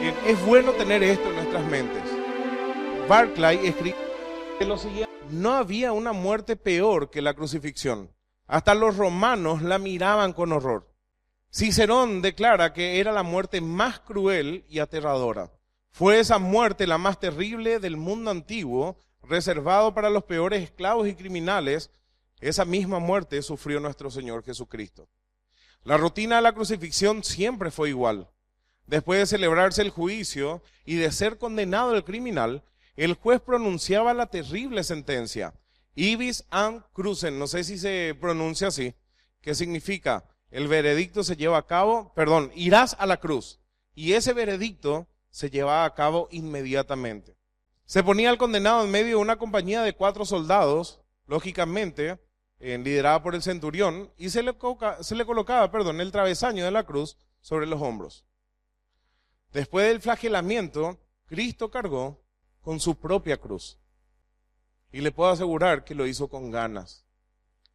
Es bueno tener esto en nuestras mentes. Barclay escribe lo siguiente: no había una muerte peor que la crucifixión. Hasta los romanos la miraban con horror. Cicerón declara que era la muerte más cruel y aterradora. Fue esa muerte la más terrible del mundo antiguo, reservado para los peores esclavos y criminales. Esa misma muerte sufrió nuestro Señor Jesucristo. La rutina de la crucifixión siempre fue igual. Después de celebrarse el juicio y de ser condenado el criminal, el juez pronunciaba la terrible sentencia: ibis an crucem, no sé si se pronuncia así, que significa el veredicto se lleva a cabo, irás a la cruz. Y ese veredicto se llevaba a cabo inmediatamente. Se ponía al condenado en medio de una compañía de 4 soldados, lógicamente, liderada por el centurión, y se le colocaba el travesaño de la cruz sobre los hombros. Después del flagelamiento, Cristo cargó con su propia cruz. Y le puedo asegurar que lo hizo con ganas.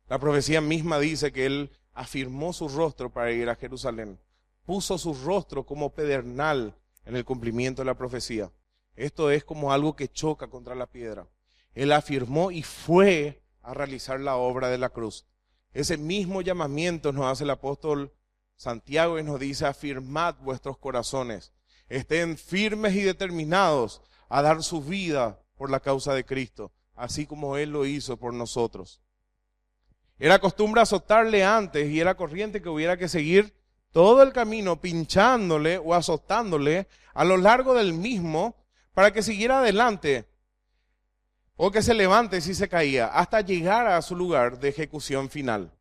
La profecía misma dice que Él afirmó su rostro para ir a Jerusalén. Puso su rostro como pedernal en el cumplimiento de la profecía. Esto es como algo que choca contra la piedra. Él afirmó y fue a realizar la obra de la cruz. Ese mismo llamamiento nos hace el apóstol Santiago y nos dice: afirmad vuestros corazones. Estén firmes y determinados a dar su vida por la causa de Cristo, así como Él lo hizo por nosotros. Era costumbre azotarle antes y era corriente que hubiera que seguir todo el camino pinchándole o azotándole a lo largo del mismo para que siguiera adelante o que se levante si se caía, hasta llegar a su lugar de ejecución final.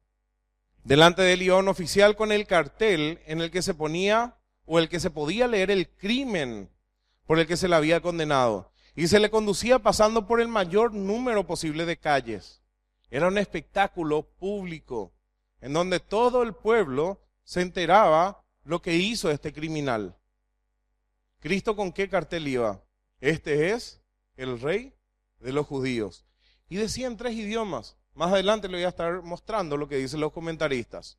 Delante de él iba un oficial con el cartel en el que se ponía o el que se podía leer el crimen por el que se le había condenado, y se le conducía pasando por el mayor número posible de calles. Era un espectáculo público en donde todo el pueblo se enteraba lo que hizo este criminal. ¿Cristo con qué cartel iba? Este es el Rey de los judíos. Y decía en 3 idiomas. Más adelante le voy a estar mostrando lo que dicen los comentaristas.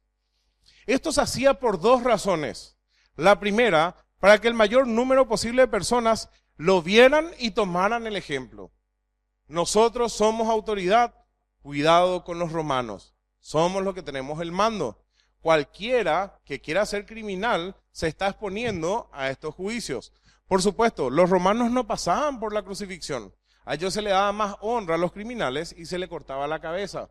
Esto se hacía por 2 razones. La primera, para que el mayor número posible de personas lo vieran y tomaran el ejemplo. Nosotros somos autoridad, cuidado con los romanos. Somos los que tenemos el mando. Cualquiera que quiera ser criminal se está exponiendo a estos juicios. Por supuesto, los romanos no pasaban por la crucifixión. A ellos se le daba más honra a los criminales y se le cortaba la cabeza.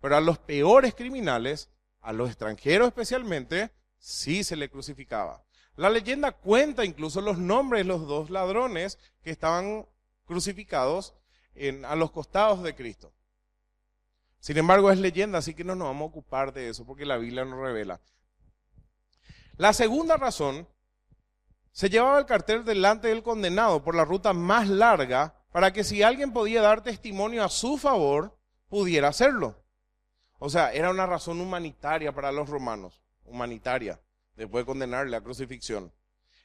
Pero a los peores criminales, a los extranjeros especialmente, sí se le crucificaba. La leyenda cuenta incluso los nombres de los 2 ladrones que estaban crucificados a los costados de Cristo. Sin embargo, es leyenda, así que no nos vamos a ocupar de eso porque la Biblia nos revela. La segunda razón: se llevaba el cartel delante del condenado por la ruta más larga para que si alguien podía dar testimonio a su favor, pudiera hacerlo. O sea, era una razón humanitaria para los romanos, humanitaria, después de condenarle a crucifixión.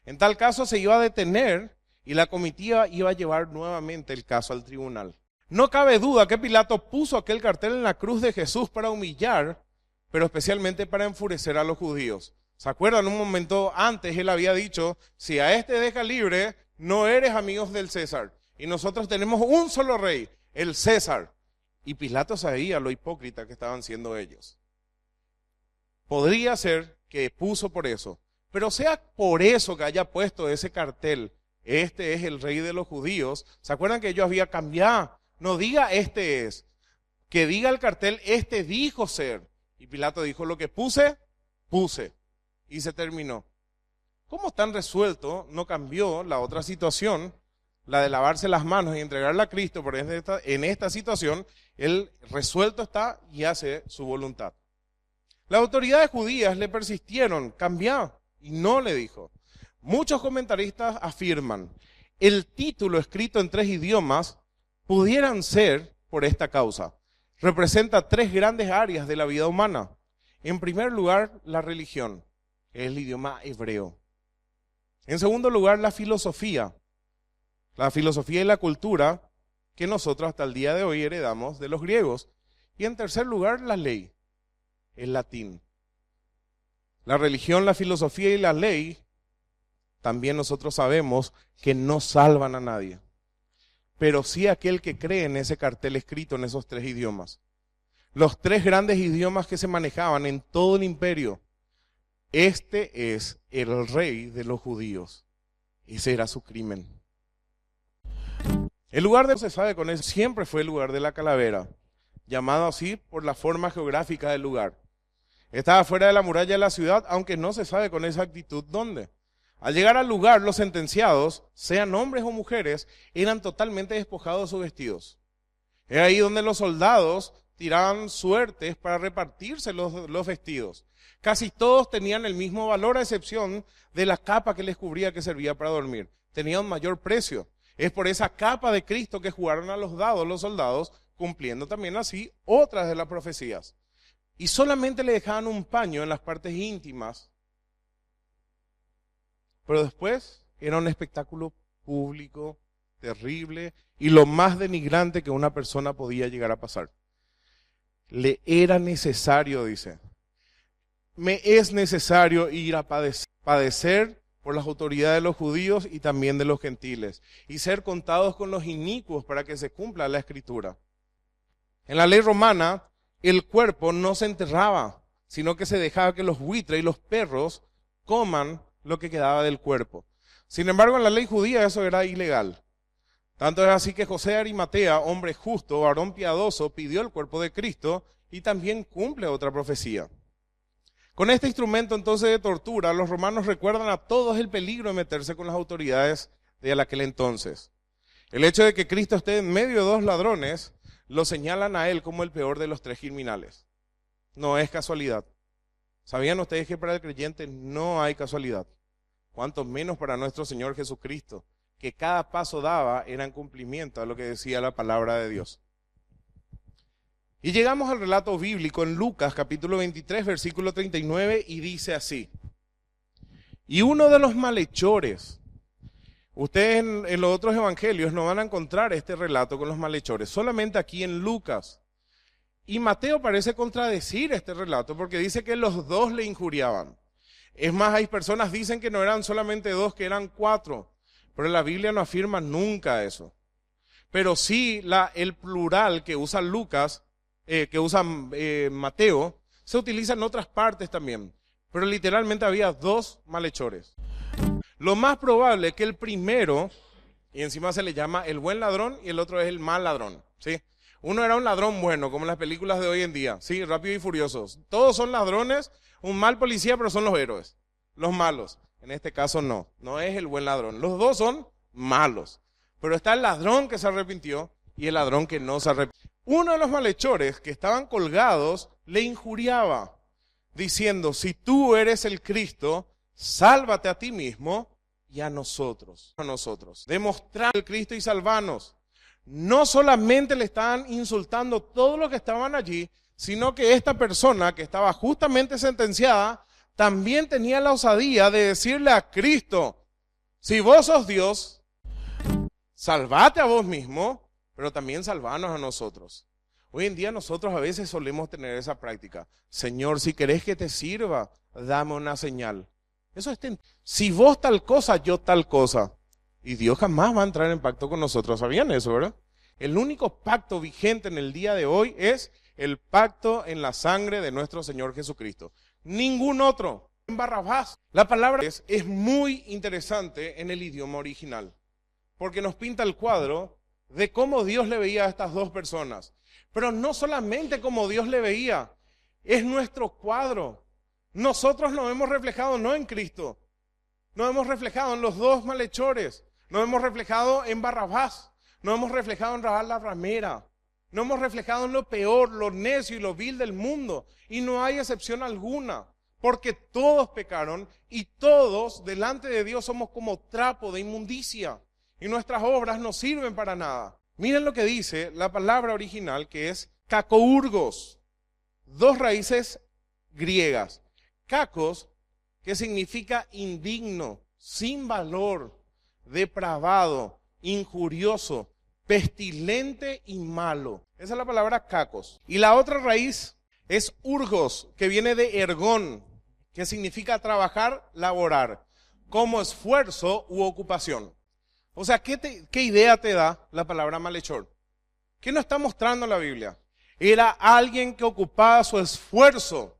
En tal caso se iba a detener y la comitiva iba a llevar nuevamente el caso al tribunal. No cabe duda que Pilato puso aquel cartel en la cruz de Jesús para humillar, pero especialmente para enfurecer a los judíos. ¿Se acuerdan? Un momento antes él había dicho: si a este deja libre, no eres amigos del César. Y nosotros tenemos un solo rey, el César. Y Pilato sabía lo hipócrita que estaban siendo ellos. Podría ser que puso por eso, pero sea por eso que haya puesto ese cartel: este es el rey de los judíos. ¿Se acuerdan que ellos habían cambiado? No diga este es, que diga el cartel: este dijo ser. Y Pilato dijo: lo que puse. Y se terminó. Como tan resuelto, no cambió la otra situación, la de lavarse las manos y entregarla a Cristo, pero en esta situación, él resuelto está y hace su voluntad. Las autoridades judías le persistieron: cambiá, y no le dijo. Muchos comentaristas afirman: el título escrito en 3 idiomas pudieran ser por esta causa. Representa 3 grandes áreas de la vida humana. En primer lugar, la religión, es el idioma hebreo. En segundo lugar, la filosofía y la cultura que nosotros hasta el día de hoy heredamos de los griegos. Y en tercer lugar, la ley, el latín. La religión, la filosofía y la ley también nosotros sabemos que no salvan a nadie. Pero sí aquel que cree en ese cartel escrito en esos 3 idiomas. Los 3 grandes idiomas que se manejaban en todo el imperio. Este es el rey de los judíos. Ese era su crimen. El lugar de se sabe con eso siempre fue el lugar de la calavera, llamado así por la forma geográfica del lugar. Estaba fuera de la muralla de la ciudad, aunque no se sabe con exactitud dónde. Al llegar al lugar, los sentenciados, sean hombres o mujeres, eran totalmente despojados de sus vestidos. Es ahí donde los soldados tiraban suertes para repartirse los vestidos. Casi todos tenían el mismo valor, a excepción de la capa que les cubría, que servía para dormir. Tenía un mayor precio. Es por esa capa de Cristo que jugaron a los dados los soldados, cumpliendo también así otras de las profecías. Y solamente le dejaban un paño en las partes íntimas. Pero después era un espectáculo público, terrible y lo más denigrante que una persona podía llegar a pasar. Le era necesario, dice, me es necesario ir a padecer por las autoridades de los judíos y también de los gentiles, y ser contados con los inicuos para que se cumpla la escritura. En la ley romana, el cuerpo no se enterraba, sino que se dejaba que los buitres y los perros coman lo que quedaba del cuerpo. Sin embargo, en la ley judía eso era ilegal. Tanto es así que José de Arimatea, hombre justo, varón piadoso, pidió el cuerpo de Cristo y también cumple otra profecía. Con este instrumento entonces de tortura, los romanos recuerdan a todos el peligro de meterse con las autoridades de aquel entonces. El hecho de que Cristo esté en medio de 2 ladrones, lo señalan a él como el peor de los 3 criminales. No es casualidad. ¿Sabían ustedes que para el creyente no hay casualidad? Cuanto menos para nuestro Señor Jesucristo, que cada paso daba era en cumplimiento a lo que decía la palabra de Dios. Y llegamos al relato bíblico en Lucas capítulo 23, versículo 39, y dice así. Y uno de los malhechores, ustedes en los otros evangelios no van a encontrar este relato con los malhechores, solamente aquí en Lucas. Y Mateo parece contradecir este relato porque dice que los 2 le injuriaban. Es más, hay personas que dicen que no eran solamente 2, que eran 4, pero la Biblia no afirma nunca eso. Pero sí el plural que usa Lucas, que usa Mateo, se utiliza en otras partes también. Pero literalmente había 2 malhechores. Lo más probable es que el primero, y encima se le llama el buen ladrón y el otro es el mal ladrón, ¿sí? Uno era un ladrón bueno, como en las películas de hoy en día, ¿sí? Rápidos y Furiosos. Todos son ladrones, un mal policía, pero son los héroes, los malos. En este caso no es el buen ladrón. Los 2 son malos. Pero está el ladrón que se arrepintió y el ladrón que no se arrepintió. Uno de los malhechores que estaban colgados le injuriaba, diciendo, si tú eres el Cristo, sálvate a ti mismo y a nosotros. Demostrar el Cristo y salvanos. No solamente le estaban insultando todos los que estaban allí, sino que esta persona que estaba justamente sentenciada, también tenía la osadía de decirle a Cristo, si vos sos Dios, salvate a vos mismo, pero también salvanos a nosotros. Hoy en día nosotros a veces solemos tener esa práctica. Señor, si querés que te sirva, dame una señal. Eso es si vos tal cosa, yo tal cosa. Y Dios jamás va a entrar en pacto con nosotros. ¿Sabían eso, verdad? El único pacto vigente en el día de hoy es el pacto en la sangre de nuestro Señor Jesucristo. Ningún otro. En Barrabás. La palabra es muy interesante en el idioma original, porque nos pinta el cuadro de cómo Dios le veía a estas 2 personas. Pero no solamente como Dios le veía, es nuestro cuadro. Nosotros nos hemos reflejado no en Cristo, nos hemos reflejado en los 2 malhechores, nos hemos reflejado en Barrabás, nos hemos reflejado en Rahab la ramera, nos hemos reflejado en lo peor, lo necio y lo vil del mundo. Y no hay excepción alguna, porque todos pecaron y todos delante de Dios somos como trapo de inmundicia. Y nuestras obras no sirven para nada. Miren lo que dice la palabra original, que es kakourgos. 2 raíces griegas. Kakos, que significa indigno, sin valor, depravado, injurioso, pestilente y malo. Esa es la palabra kakos. Y la otra raíz es urgos, que viene de ergón, que significa trabajar, laborar. como esfuerzo u ocupación. O sea, ¿qué idea te da la palabra malhechor? ¿Qué nos está mostrando la Biblia? Era alguien que ocupaba su esfuerzo.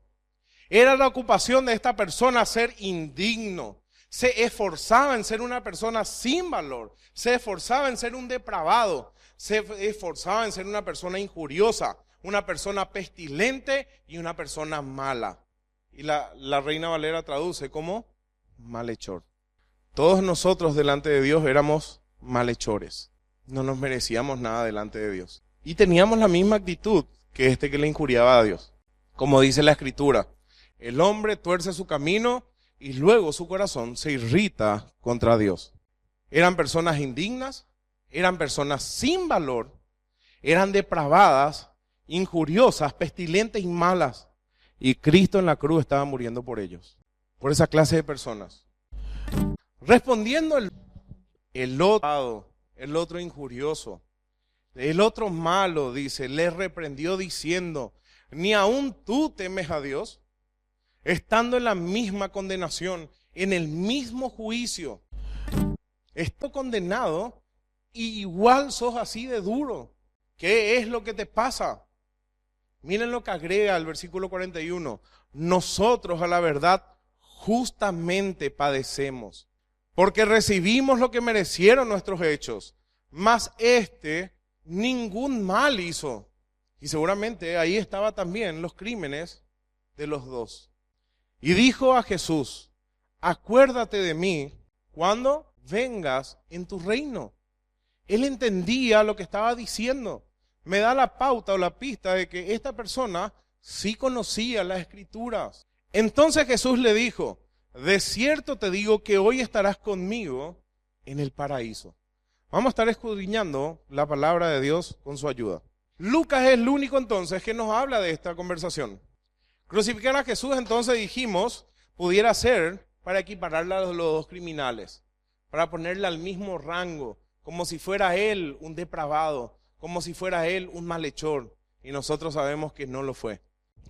Era la ocupación de esta persona ser indigno. Se esforzaba en ser una persona sin valor. Se esforzaba en ser un depravado. Se esforzaba en ser una persona injuriosa, una persona pestilente y una persona mala. Y la Reina Valera traduce como malhechor. Todos nosotros delante de Dios éramos malhechores. No nos merecíamos nada delante de Dios. Y teníamos la misma actitud que este que le injuriaba a Dios. Como dice la Escritura, el hombre tuerce su camino y luego su corazón se irrita contra Dios. Eran personas indignas, eran personas sin valor, eran depravadas, injuriosas, pestilentes y malas. Y Cristo en la cruz estaba muriendo por ellos, por esa clase de personas. Respondiendo el otro injurioso, el otro malo, dice, le reprendió diciendo, ¿ni aún tú temes a Dios? Estando en la misma condenación, en el mismo juicio. Estoy condenado y igual sos así de duro. ¿Qué es lo que te pasa? Miren lo que agrega el versículo 41. Nosotros a la verdad justamente padecemos, porque recibimos lo que merecieron nuestros hechos, mas ningún mal hizo. Y seguramente ahí estaba también los crímenes de los dos. Y dijo a Jesús, acuérdate de mí cuando vengas en tu reino. Él entendía lo que estaba diciendo. Me da la pauta o la pista de que esta persona sí conocía las Escrituras. Entonces Jesús le dijo, de cierto te digo que hoy estarás conmigo en el paraíso. Vamos a estar escudriñando la palabra de Dios con su ayuda. Lucas es el único entonces que nos habla de esta conversación. Crucificar a Jesús, entonces dijimos, pudiera ser para equipararle a los dos criminales, para ponerle al mismo rango, como si fuera él un depravado, como si fuera él un malhechor. Y nosotros sabemos que no lo fue.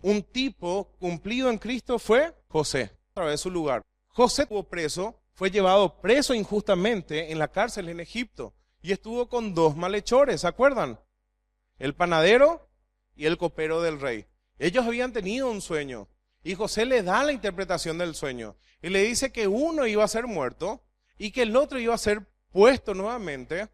Un tipo cumplido en Cristo fue José, a través de su lugar. José estuvo preso, fue llevado preso injustamente en la cárcel en Egipto y estuvo con dos malhechores, ¿se acuerdan? El panadero y el copero del rey. Ellos habían tenido un sueño y José le da la interpretación del sueño y le dice que uno iba a ser muerto y que el otro iba a ser puesto nuevamente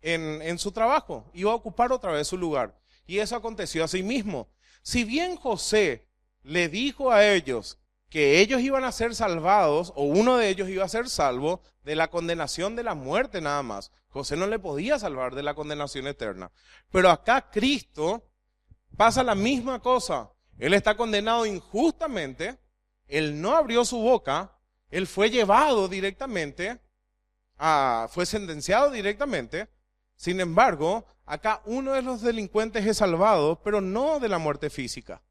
en su trabajo, iba a ocupar otra vez su lugar. Y eso aconteció así mismo. Si bien José le dijo a ellos que ellos iban a ser salvados, o uno de ellos iba a ser salvo de la condenación de la muerte nada más, José no le podía salvar de la condenación eterna. Pero acá Cristo pasa la misma cosa. Él está condenado injustamente, él no abrió su boca, él fue llevado directamente, fue sentenciado directamente. Sin embargo, acá uno de los delincuentes es salvado, pero no de la muerte física,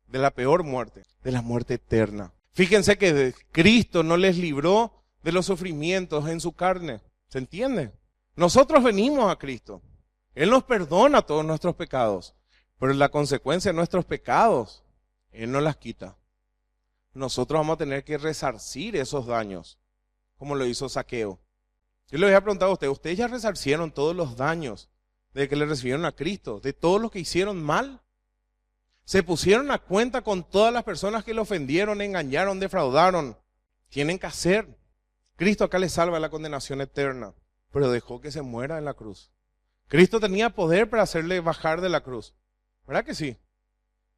de la peor muerte, de la muerte eterna. Fíjense que Cristo no les libró de los sufrimientos en su carne. ¿Se entiende? Nosotros venimos a Cristo. Él nos perdona todos nuestros pecados, pero la consecuencia de nuestros pecados, Él no las quita. Nosotros vamos a tener que resarcir esos daños, como lo hizo Zaqueo. Yo les voy a preguntar a ¿ustedes ya resarcieron todos los daños de que le recibieron a Cristo, de todos los que hicieron mal? ¿Se pusieron a cuenta con todas las personas que le ofendieron, engañaron, defraudaron? Tienen que hacer. Cristo acá les salva de la condenación eterna, pero dejó que se muera en la cruz. Cristo tenía poder para hacerle bajar de la cruz, ¿verdad que sí?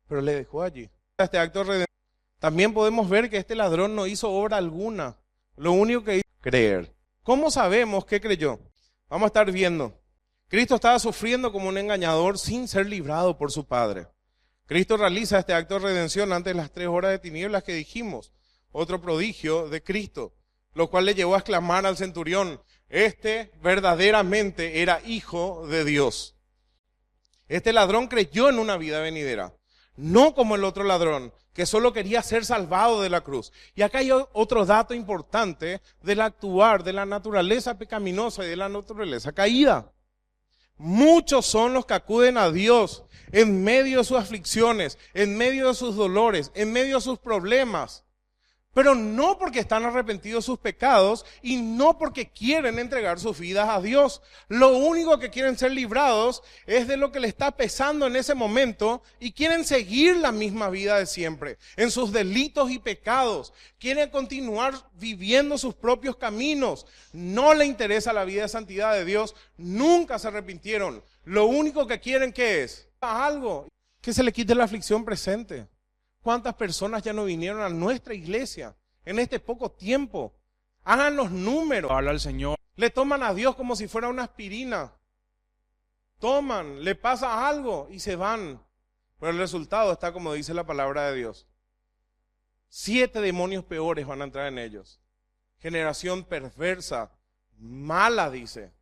Pero le dejó allí. Este acto de redención. También podemos ver que este ladrón no hizo obra alguna. Lo único que hizo es creer. ¿Cómo sabemos que creyó? Vamos a estar viendo. Cristo estaba sufriendo como un engañador sin ser librado por su Padre. Cristo realiza este acto de redención antes de las 3 horas de tinieblas que dijimos. Otro prodigio de Cristo, lo cual le llevó a exclamar al centurión, este verdaderamente era hijo de Dios. Este ladrón creyó en una vida venidera, no como el otro ladrón, que solo quería ser salvado de la cruz. Y acá hay otro dato importante del actuar, de la naturaleza pecaminosa y de la naturaleza caída. Muchos son los que acuden a Dios en medio de sus aflicciones, en medio de sus dolores, en medio de sus problemas. pero no porque están arrepentidos de sus pecados y no porque quieren entregar sus vidas a Dios. Lo único que quieren ser librados es de lo que le está pesando en ese momento y quieren seguir la misma vida de siempre, en sus delitos y pecados. Quieren continuar viviendo sus propios caminos. No le interesa la vida de santidad de Dios. Nunca se arrepintieron. Lo único que quieren, ¿qué es? Algo que se le quite la aflicción presente. ¿Cuántas personas ya no vinieron a nuestra iglesia en este poco tiempo? Hagan los números. Habla el Señor. Le toman a Dios como si fuera una aspirina. Toman, le pasa algo y se van. Pero el resultado está como dice la palabra de Dios. 7 demonios peores van a entrar en ellos. Generación perversa, mala, dice.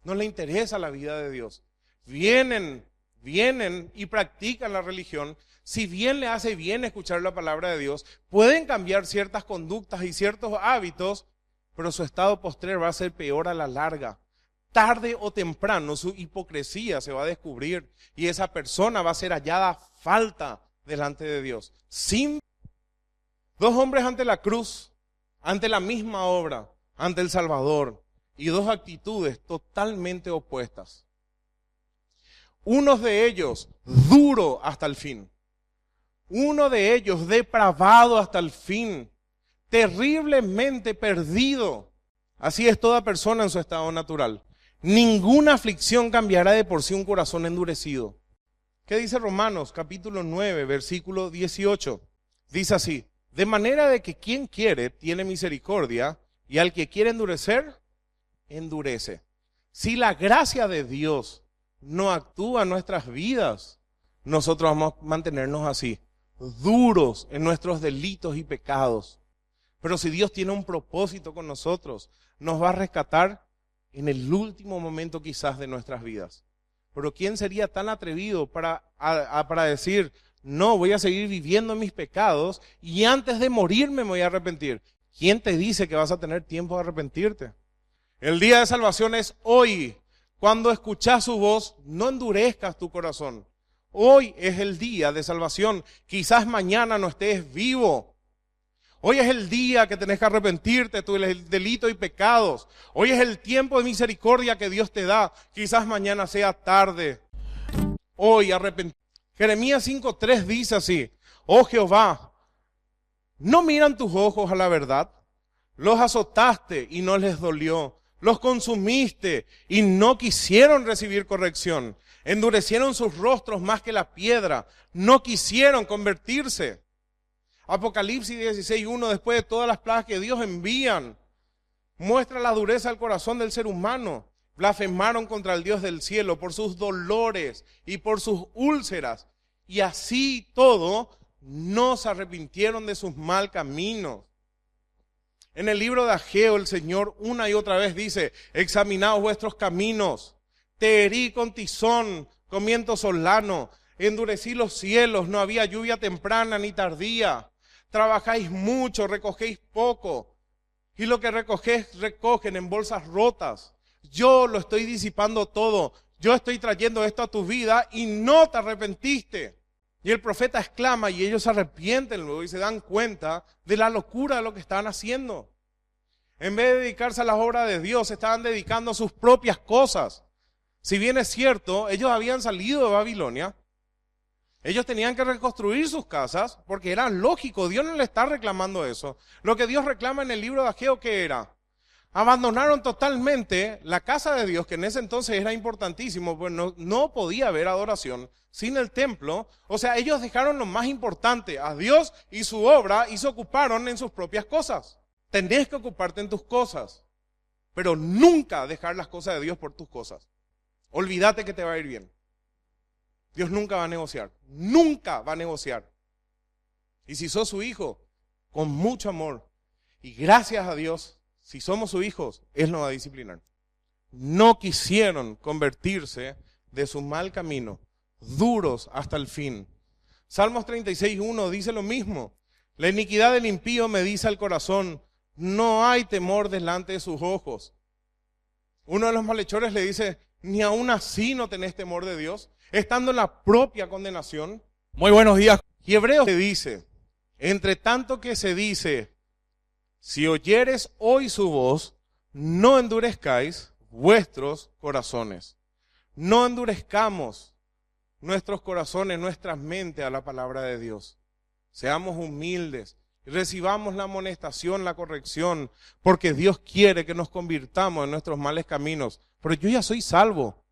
No le interesa la vida de Dios. Vienen y practican la religión. Si bien le hace bien escuchar la palabra de Dios, pueden cambiar ciertas conductas y ciertos hábitos, pero su estado postrer va a ser peor a la larga. Tarde o temprano su hipocresía se va a descubrir y esa persona va a ser hallada falta delante de Dios. Dos hombres ante la cruz, ante la misma obra, ante el Salvador, y dos actitudes totalmente opuestas. Uno de ellos duro hasta el fin. Uno de ellos depravado hasta el fin, terriblemente perdido. Así es toda persona en su estado natural. Ninguna aflicción cambiará de por sí un corazón endurecido. ¿Qué dice Romanos capítulo 9, versículo 18? Dice así: de manera de que quien quiere tiene misericordia y al que quiere endurecer, endurece. Si la gracia de Dios no actúa en nuestras vidas, nosotros vamos a mantenernos así, duros en nuestros delitos y pecados. Pero si Dios tiene un propósito con nosotros, nos va a rescatar en el último momento quizás de nuestras vidas. Pero ¿quién sería tan atrevido para decir, no, voy a seguir viviendo mis pecados y antes de morirme me voy a arrepentir? ¿Quién te dice que vas a tener tiempo de arrepentirte? El día de salvación es hoy. Cuando escuchas su voz, no endurezcas tu corazón. Hoy es el día de salvación. Quizás mañana no estés vivo. Hoy es el día que tenés que arrepentirte de tus delitos y pecados. Hoy es el tiempo de misericordia que Dios te da. Quizás mañana sea tarde. Hoy arrepentirte. Jeremías 5:3 dice así: oh Jehová, ¿no miran tus ojos a la verdad? Los azotaste y no les dolió. Los consumiste y no quisieron recibir corrección. Endurecieron sus rostros más que la piedra. No quisieron convertirse. Apocalipsis 16:1, después de todas las plagas que Dios envían, muestra la dureza del corazón del ser humano. Blasfemaron contra el Dios del cielo por sus dolores y por sus úlceras. Y así todo, no se arrepintieron de sus mal caminos. En el libro de Ageo, el Señor una y otra vez dice: examinaos vuestros caminos. Te herí con tizón, con viento solano. Endurecí los cielos, no había lluvia temprana ni tardía. Trabajáis mucho, recogéis poco. Y lo que recogen en bolsas rotas. Yo lo estoy disipando todo. Yo estoy trayendo esto a tu vida y no te arrepentiste. Y el profeta exclama y ellos se arrepienten luego y se dan cuenta de la locura de lo que estaban haciendo. En vez de dedicarse a las obras de Dios, se estaban dedicando a sus propias cosas. Si bien es cierto, ellos habían salido de Babilonia, ellos tenían que reconstruir sus casas porque era lógico, Dios no le está reclamando eso. Lo que Dios reclama en el libro de Ageo, ¿qué era? Abandonaron totalmente la casa de Dios, que en ese entonces era importantísimo, pues no podía haber adoración sin el templo. O sea, ellos dejaron lo más importante, a Dios y su obra, y se ocuparon en sus propias cosas. Tenés que ocuparte en tus cosas, pero nunca dejar las cosas de Dios por tus cosas. Olvídate que te va a ir bien. Dios nunca va a negociar, nunca va a negociar. Y si sos su hijo, con mucho amor, y gracias a Dios, si somos sus hijos, Él nos va a disciplinar. No quisieron convertirse de su mal camino, duros hasta el fin. Salmos 36:1 dice lo mismo. La iniquidad del impío me dice al corazón, no hay temor delante de sus ojos. Uno de los malhechores le dice, ni aún así no tenés temor de Dios, estando en la propia condenación. Muy buenos días. Y Hebreos le dice, Entre tanto que se dice, si oyeres hoy su voz, no endurezcáis vuestros corazones. No endurezcamos nuestros corazones, nuestras mentes a la palabra de Dios. Seamos humildes, recibamos la amonestación, la corrección, porque Dios quiere que nos convirtamos en nuestros males caminos. Pero yo ya soy salvo.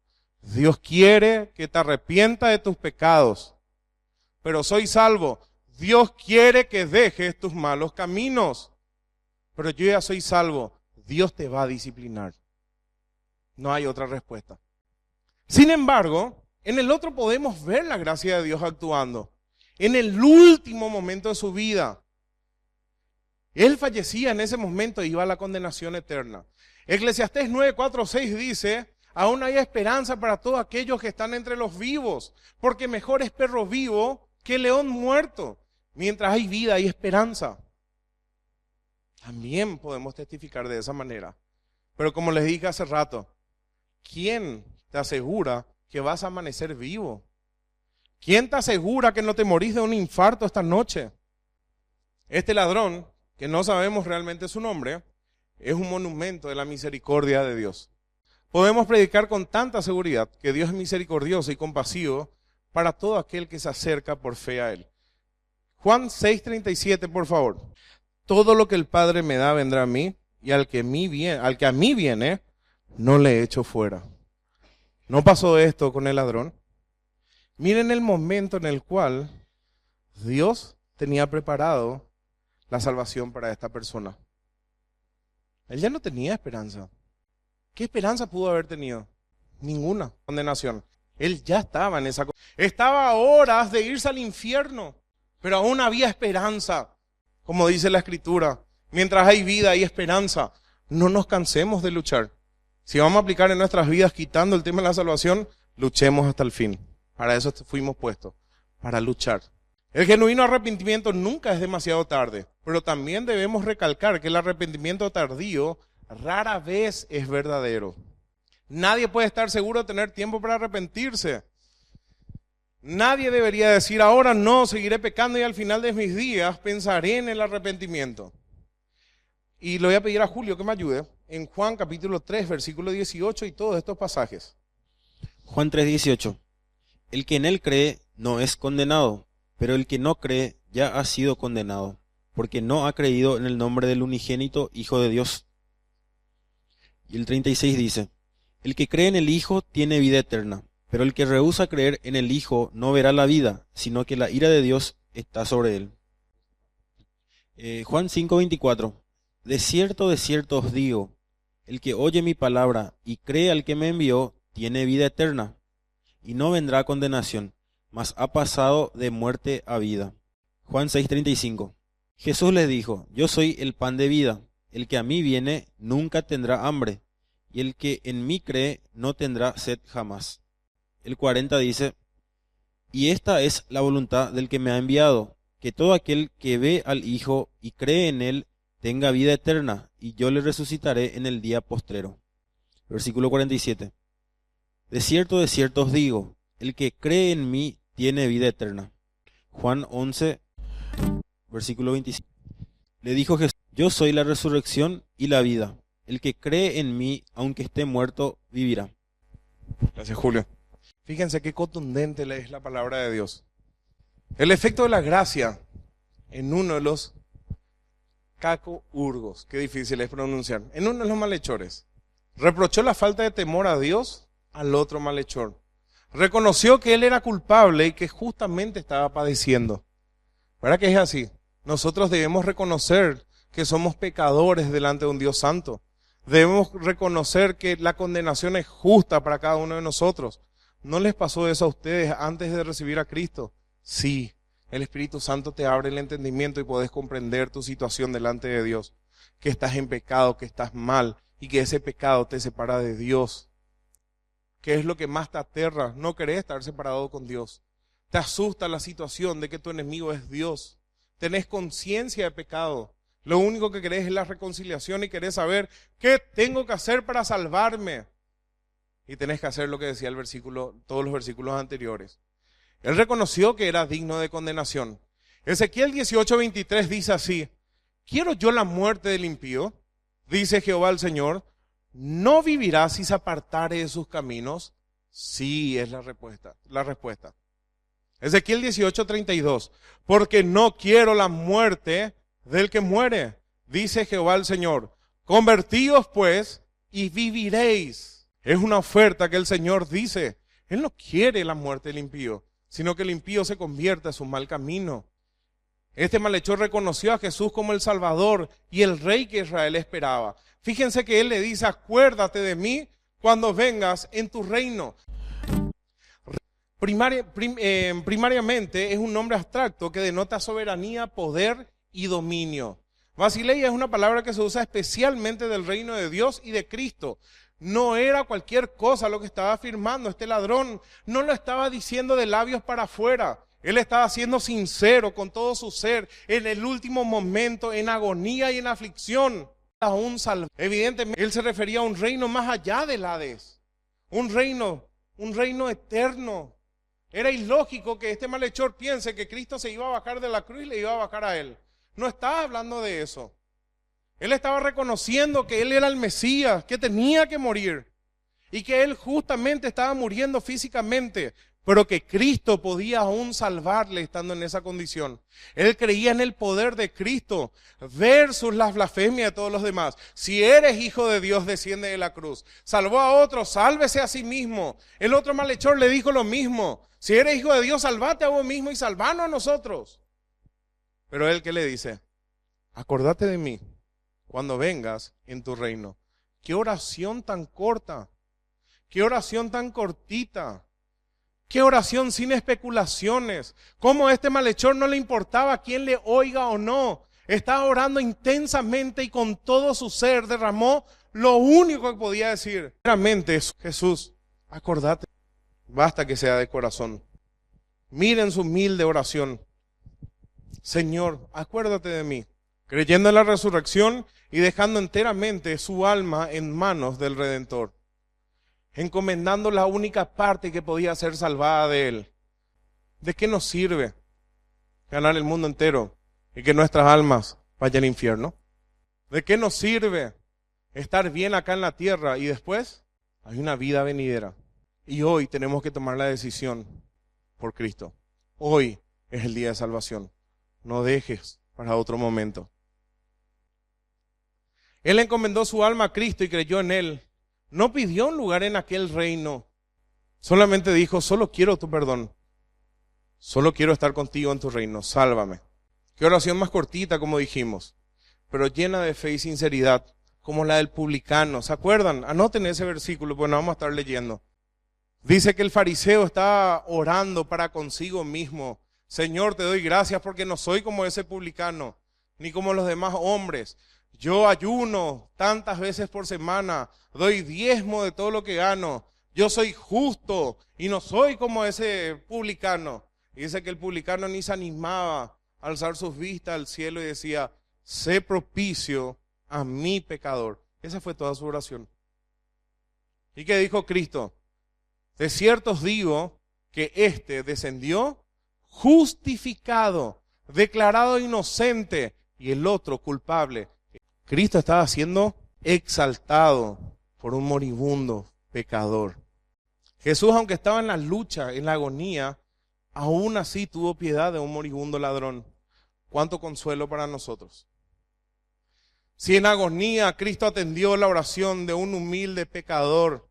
Dios quiere que te arrepientas de tus pecados, pero soy salvo. Dios quiere que dejes tus malos caminos, pero yo ya soy salvo. Dios te va a disciplinar. No hay otra respuesta. Sin embargo, en el otro podemos ver la gracia de Dios actuando. En el último momento de su vida, él fallecía en ese momento e iba a la condenación eterna. Eclesiastés 9, 4, 6 dice, aún hay esperanza para todos aquellos que están entre los vivos, porque mejor es perro vivo que león muerto. Mientras hay vida, hay esperanza. También podemos testificar de esa manera. Pero como les dije hace rato, ¿quién te asegura que vas a amanecer vivo? ¿Quién te asegura que no te morís de un infarto esta noche? Este ladrón, que no sabemos realmente su nombre, es un monumento de la misericordia de Dios. Podemos predicar con tanta seguridad que Dios es misericordioso y compasivo para todo aquel que se acerca por fe a Él. Juan 6:37, por favor. Todo lo que el Padre me da vendrá a mí, y al que a mí viene, no le echo fuera. ¿No pasó esto con el ladrón? Miren el momento en el cual Dios tenía preparado la salvación para esta persona. Él ya no tenía esperanza. ¿Qué esperanza pudo haber tenido? Ninguna condenación. Él ya estaba en esa... Estaba a horas de irse al infierno, pero aún había esperanza. Como dice la Escritura, mientras hay vida hay esperanza. No nos cansemos de luchar. Si vamos a aplicar en nuestras vidas quitando el tema de la salvación, luchemos hasta el fin. Para eso fuimos puestos, para luchar. El genuino arrepentimiento nunca es demasiado tarde, pero también debemos recalcar que el arrepentimiento tardío rara vez es verdadero. Nadie puede estar seguro de tener tiempo para arrepentirse. Nadie debería decir, ahora no, seguiré pecando y al final de mis días pensaré en el arrepentimiento. Y le voy a pedir a Julio que me ayude en Juan capítulo 3, versículo 18 y todos estos pasajes. Juan 3:18. El que en él cree no es condenado, pero el que no cree ya ha sido condenado, porque no ha creído en el nombre del unigénito Hijo de Dios. Y el 36 dice, el que cree en el Hijo tiene vida eterna, pero el que rehúsa creer en el Hijo no verá la vida, sino que la ira de Dios está sobre él. Juan 5:24. De cierto os digo, el que oye mi palabra y cree al que me envió, tiene vida eterna, y no vendrá a condenación, mas ha pasado de muerte a vida. Juan 6:35. Jesús les dijo, yo soy el pan de vida, el que a mí viene nunca tendrá hambre, y el que en mí cree no tendrá sed jamás. El 40 dice, y esta es la voluntad del que me ha enviado, que todo aquel que ve al Hijo y cree en él tenga vida eterna, y yo le resucitaré en el día postrero. Versículo 47. De cierto os digo, el que cree en mí tiene vida eterna. Juan 11, versículo 25. Le dijo Jesús, yo soy la resurrección y la vida. El que cree en mí, aunque esté muerto, vivirá. Gracias, Julio. Fíjense qué contundente es la palabra de Dios. El efecto de la gracia en uno de los cacourgos, qué difícil es pronunciar, en uno de los malhechores, reprochó la falta de temor a Dios al otro malhechor. Reconoció que él era culpable y que justamente estaba padeciendo. ¿Verdad que es así? Nosotros debemos reconocer que somos pecadores delante de un Dios santo. Debemos reconocer que la condenación es justa para cada uno de nosotros. ¿No les pasó eso a ustedes antes de recibir a Cristo? Sí, el Espíritu Santo te abre el entendimiento y podés comprender tu situación delante de Dios. Que estás en pecado, que estás mal y que ese pecado te separa de Dios. ¿Qué es lo que más te aterra? No querés estar separado con Dios. Te asusta la situación de que tu enemigo es Dios. Tenés conciencia de pecado. Lo único que querés es la reconciliación y querés saber qué tengo que hacer para salvarme. Y tenés que hacer lo que decía el versículo, todos los versículos anteriores. Él reconoció que era digno de condenación. Ezequiel 18:23 dice así: ¿quiero yo la muerte del impío? Dice Jehová el Señor. ¿No vivirá si se apartare de sus caminos? Sí, es la respuesta. Ezequiel 18:32. Porque no quiero la muerte del que muere, dice Jehová el Señor. Convertíos pues y viviréis. Es una oferta que el Señor dice. Él no quiere la muerte del impío, sino que el impío se convierta en su mal camino. Este malhechor reconoció a Jesús como el Salvador y el Rey que Israel esperaba. Fíjense que él le dice: acuérdate de mí cuando vengas en tu reino. Primariamente es un nombre abstracto que denota soberanía, poder y dominio. Basileia es una palabra que se usa especialmente del reino de Dios y de Cristo. No era cualquier cosa lo que estaba afirmando este ladrón. No lo estaba diciendo de labios para afuera. Él estaba siendo sincero con todo su ser en el último momento, en agonía y en aflicción. Aún salvo. Evidentemente, él se refería a un reino más allá del Hades. Un reino eterno. Era ilógico que este malhechor piense que Cristo se iba a bajar de la cruz y le iba a bajar a él. No estaba hablando de eso. Él estaba reconociendo que él era el Mesías, que tenía que morir. Y que él justamente estaba muriendo físicamente, pero que Cristo podía aún salvarle estando en esa condición. Él creía en el poder de Cristo versus las blasfemias de todos los demás. Si eres hijo de Dios, desciende de la cruz. Salvó a otro, sálvese a sí mismo. El otro malhechor le dijo lo mismo. Si eres hijo de Dios, salvate a vos mismo y salvanos a nosotros. Pero él, ¿qué le dice? Acordate de mí cuando vengas en tu reino. Qué oración tan corta. Qué oración tan cortita. Qué oración sin especulaciones. Cómo a este malhechor no le importaba quién le oiga o no. Estaba orando intensamente y con todo su ser derramó lo único que podía decir. Realmente, Jesús, acordate. Basta que sea de corazón. Miren su humilde oración. Señor, acuérdate de mí. Creyendo en la resurrección y dejando enteramente su alma en manos del Redentor. Encomendando la única parte que podía ser salvada de él. ¿De qué nos sirve ganar el mundo entero y que nuestras almas vayan al infierno? ¿De qué nos sirve estar bien acá en la tierra y después hay una vida venidera? Y hoy tenemos que tomar la decisión por Cristo. Hoy es el día de salvación. No dejes para otro momento. Él encomendó su alma a Cristo y creyó en él. No pidió un lugar en aquel reino. Solamente dijo: solo quiero tu perdón. Solo quiero estar contigo en tu reino. Sálvame. Qué oración más cortita, como dijimos, pero llena de fe y sinceridad, como la del publicano. ¿Se acuerdan? Anoten ese versículo, pues no vamos a estar leyendo. Dice que el fariseo estaba orando para consigo mismo. Señor, te doy gracias porque no soy como ese publicano, ni como los demás hombres. Yo ayuno tantas veces por semana, doy diezmo de todo lo que gano. Yo soy justo y no soy como ese publicano. Y dice que el publicano ni se animaba a alzar sus vistas al cielo y decía: sé propicio a mi pecador. Esa fue toda su oración. ¿Y qué dijo Cristo? De cierto os digo que éste descendió justificado, declarado inocente, y el otro culpable. Cristo estaba siendo exaltado por un moribundo pecador. Jesús, aunque estaba en la lucha, en la agonía, aún así tuvo piedad de un moribundo ladrón. ¿Cuánto consuelo para nosotros? Si en agonía Cristo atendió la oración de un humilde pecador,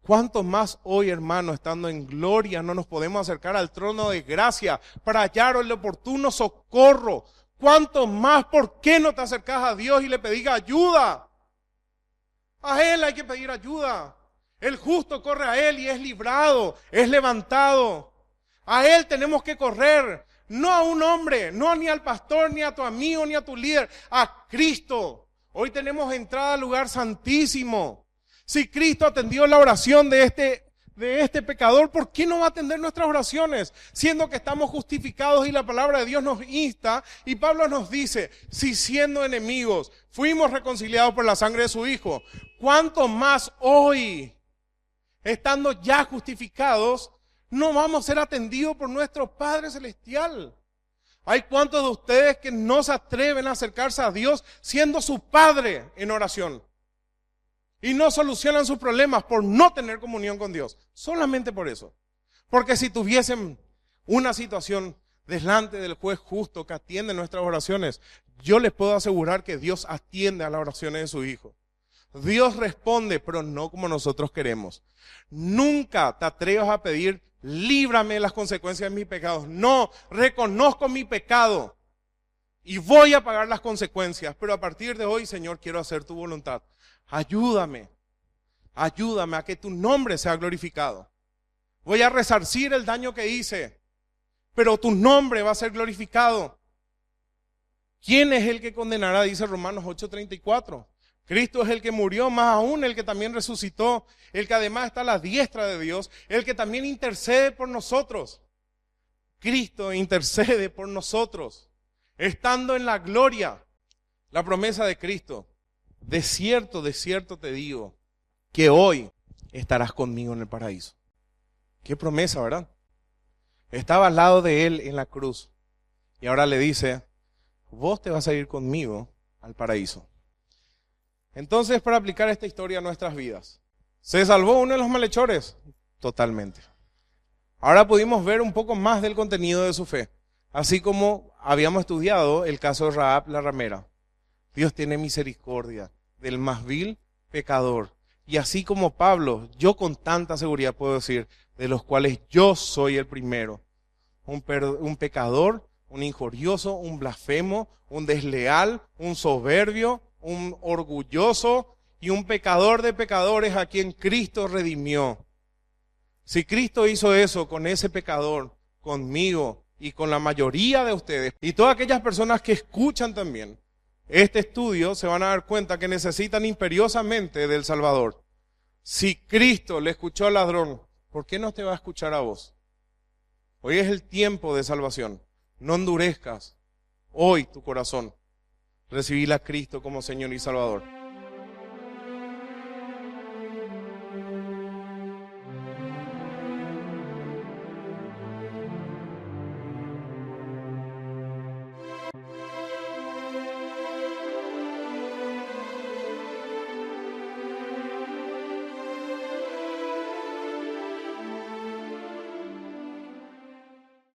¿cuánto más hoy, hermano, estando en gloria, no nos podemos acercar al trono de gracia para hallar el oportuno socorro? ¿Cuánto más, por qué no te acercas a Dios y le pedís ayuda? A Él hay que pedir ayuda. El justo corre a Él y es librado, es levantado. A Él tenemos que correr, no a un hombre, no ni al pastor, ni a tu amigo, ni a tu líder, a Cristo. Hoy tenemos entrada al lugar santísimo. Si Cristo atendió la oración de este pecador, ¿por qué no va a atender nuestras oraciones? Siendo que estamos justificados y la palabra de Dios nos insta, y Pablo nos dice: si siendo enemigos fuimos reconciliados por la sangre de su Hijo, ¿cuánto más hoy, estando ya justificados, no vamos a ser atendidos por nuestro Padre Celestial? Hay cuantos de ustedes que no se atreven a acercarse a Dios siendo su Padre en oración. Y no solucionan sus problemas por no tener comunión con Dios. Solamente por eso. Porque si tuviesen una situación delante del juez justo que atiende nuestras oraciones, yo les puedo asegurar que Dios atiende a las oraciones de su Hijo. Dios responde, pero no como nosotros queremos. Nunca te atrevas a pedir, líbrame de las consecuencias de mis pecados. No, reconozco mi pecado y voy a pagar las consecuencias. Pero a partir de hoy, Señor, quiero hacer tu voluntad. Ayúdame a que tu nombre sea glorificado. Voy a resarcir el daño que hice, pero tu nombre va a ser glorificado. ¿Quién es el que condenará? Dice Romanos 8:34. Cristo es el que murió, más aún el que también resucitó, el que además está a la diestra de Dios, el que también intercede por nosotros. Cristo intercede por nosotros, estando en la gloria. La promesa de Cristo: de cierto te digo, que hoy estarás conmigo en el paraíso. Qué promesa, ¿verdad? Estaba al lado de Él en la cruz y ahora le dice, vos te vas a ir conmigo al paraíso. Entonces, para aplicar esta historia a nuestras vidas, ¿se salvó uno de los malhechores? Totalmente. Ahora pudimos ver un poco más del contenido de su fe, así como habíamos estudiado el caso de Rahab la ramera. Dios tiene misericordia del más vil pecador. Y así como Pablo, yo con tanta seguridad puedo decir, de los cuales yo soy el primero. Un pecador, un injurioso, un blasfemo, un desleal, un soberbio, un orgulloso y un pecador de pecadores a quien Cristo redimió. Si Cristo hizo eso con ese pecador, conmigo y con la mayoría de ustedes, y todas aquellas personas que escuchan también este estudio, se van a dar cuenta que necesitan imperiosamente del Salvador. Si Cristo le escuchó al ladrón, ¿por qué no te va a escuchar a vos? Hoy es el tiempo de salvación. No endurezcas hoy tu corazón. Recibí a Cristo como Señor y Salvador.